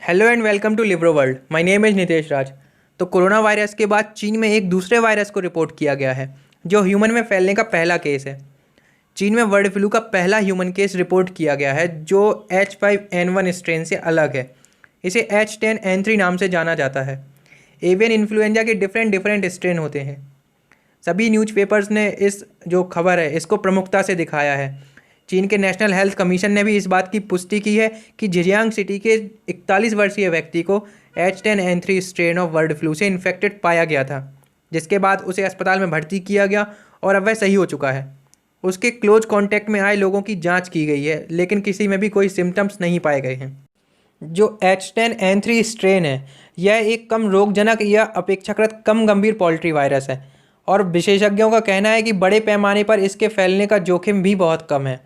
Hello and welcome to Libro World. My name is Nitesh Raj. तो corona virus के बाद चीन में एक दूसरे वायरस को रिपोर्ट किया गया है जो ह्यूमन में फैलने का पहला केस है। चीन में बर्ड फ्लू का पहला ह्यूमन केस रिपोर्ट किया गया है जो H5N1 स्ट्रेन से अलग है। इसे H10N3 नाम से जाना जाता है। एवियन इन्फ्लुएंजा के डिफरेंट स्ट्रेन होते हैं। सभी न्यूज़पेपर्स ने इस जो खबर है इसको प्रमुखता से दिखाया है। चीन के नेशनल हेल्थ कमीशन ने भी इस बात की पुष्टि की है कि झिजियांग सिटी के 41 वर्षीय व्यक्ति को H10N3 strain of bird flu से इन्फेक्टेड पाया गया था, जिसके बाद उसे अस्पताल में भर्ती किया गया और अब वह सही हो चुका है। उसके क्लोज कॉन्टैक्ट में आए लोगों की जांच की गई है, लेकिन किसी में भी कोई सिम्टम्स नहीं पाए गए हैं। जो H10N3 स्ट्रेन है यह एक कम रोगजनक या अपेक्षाकृत कम गंभीर पोल्ट्री वायरस है और विशेषज्ञों का कहना है कि बड़े पैमाने पर इसके फैलने का जोखिम भी बहुत कम है।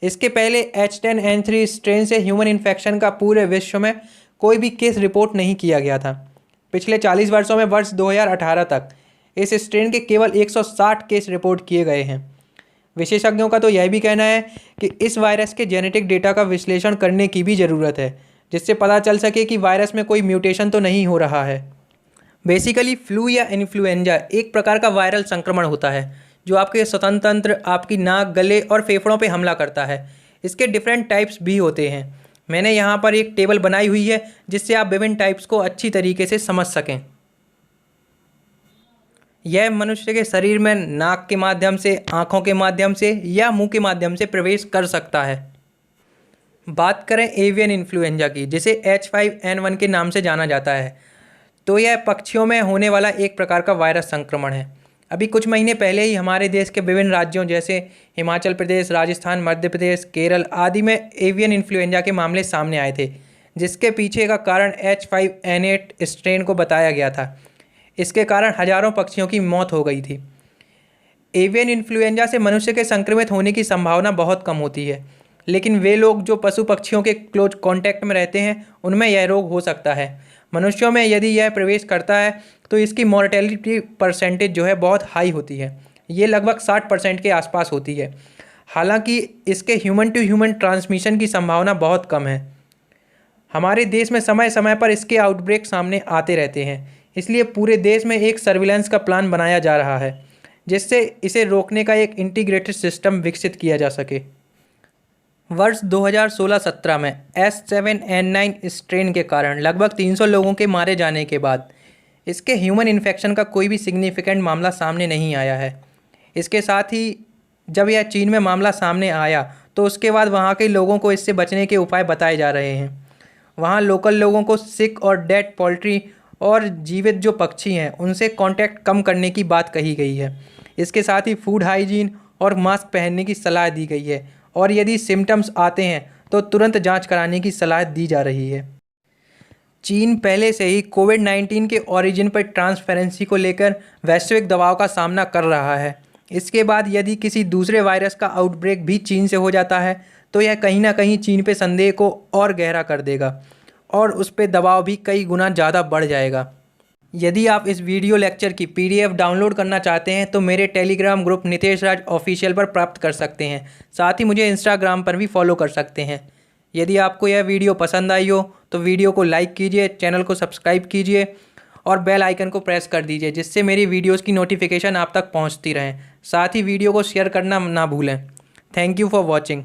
इसके पहले H10N3 स्ट्रेन से ह्यूमन इन्फेक्शन का पूरे विश्व में कोई भी केस रिपोर्ट नहीं किया गया था। पिछले 40 वर्षों में वर्ष 2018 तक इस स्ट्रेन के केवल 160 केस रिपोर्ट किए गए हैं। विशेषज्ञों का तो यह भी कहना है कि इस वायरस के जेनेटिक डेटा का विश्लेषण करने की भी ज़रूरत है, जिससे पता चल सके कि वायरस में कोई म्यूटेशन तो नहीं हो रहा है। बेसिकली फ्लू या इन्फ्लुएंजा एक प्रकार का वायरल संक्रमण होता है जो आपके स्वतंत्र तंत्र, आपकी नाक, गले और फेफड़ों पे हमला करता है। इसके डिफरेंट टाइप्स भी होते हैं। मैंने यहाँ पर एक टेबल बनाई हुई है जिससे आप विभिन्न टाइप्स को अच्छी तरीके से समझ सकें। यह मनुष्य के शरीर में नाक के माध्यम से, आँखों के माध्यम से या मुंह के माध्यम से प्रवेश कर सकता है। बात करें एवियन इन्फ्लुएंजा की, जिसे H5N1 के नाम से जाना जाता है, तो यह पक्षियों में होने वाला एक प्रकार का वायरस संक्रमण है। अभी कुछ महीने पहले ही हमारे देश के विभिन्न राज्यों जैसे हिमाचल प्रदेश, राजस्थान, मध्य प्रदेश, केरल आदि में एवियन इन्फ्लुएंजा के मामले सामने आए थे, जिसके पीछे का कारण H5N8 स्ट्रेन को बताया गया था। इसके कारण हजारों पक्षियों की मौत हो गई थी। एवियन इन्फ्लुएंजा से मनुष्य के संक्रमित होने की संभावना बहुत कम होती है, लेकिन वे लोग जो पशु पक्षियों के क्लोज कांटेक्ट में रहते हैं उनमें यह रोग हो सकता है। मनुष्यों में यदि यह प्रवेश करता है तो इसकी मॉर्टेलिटी परसेंटेज जो है बहुत हाई होती है। ये लगभग 60% के आसपास होती है। हालांकि इसके ह्यूमन टू ह्यूमन ट्रांसमिशन की संभावना बहुत कम है। हमारे देश में समय समय पर इसके आउटब्रेक सामने आते रहते हैं, इसलिए पूरे देश में एक सर्विलेंस का प्लान बनाया जा रहा है जिससे इसे रोकने का एक इंटीग्रेटेड सिस्टम विकसित किया जा सके। वर्ष 2016-17 में H7N9 स्ट्रेन के कारण लगभग 300 लोगों के मारे जाने के बाद इसके ह्यूमन इन्फेक्शन का कोई भी सिग्निफिकेंट मामला सामने नहीं आया है। इसके साथ ही जब यह चीन में मामला सामने आया तो उसके बाद वहाँ के लोगों को इससे बचने के उपाय बताए जा रहे हैं। वहाँ लोकल लोगों को सिक और डेड पोल्ट्री और जीवित जो पक्षी हैं उनसे कांटेक्ट कम करने की बात कही गई है। इसके साथ ही फूड हाइजीन और मास्क पहनने की सलाह दी गई है और यदि सिम्टम्स आते हैं तो तुरंत जांच कराने की सलाह दी जा रही है। चीन पहले से ही कोविड-19 के ओरिजिन पर ट्रांसपेरेंसी को लेकर वैश्विक दबाव का सामना कर रहा है। इसके बाद यदि किसी दूसरे वायरस का आउटब्रेक भी चीन से हो जाता है तो यह कहीं ना कहीं चीन पे संदेह को और गहरा कर देगा और उस पर दबाव भी कई गुना ज़्यादा बढ़ जाएगा। यदि आप इस वीडियो लेक्चर की PDF डाउनलोड करना चाहते हैं तो मेरे टेलीग्राम ग्रुप नितेश राज ऑफिशियल पर प्राप्त कर सकते हैं। साथ ही मुझे इंस्टाग्राम पर भी फॉलो कर सकते हैं। यदि आपको यह वीडियो पसंद आई हो तो वीडियो को लाइक कीजिए, चैनल को सब्सक्राइब कीजिए और बेल आइकन को प्रेस कर दीजिए, जिससे मेरी वीडियोज़ की नोटिफिकेशन आप तक पहुँचती रहें। साथ ही वीडियो को शेयर करना ना भूलें। Thank you for watching.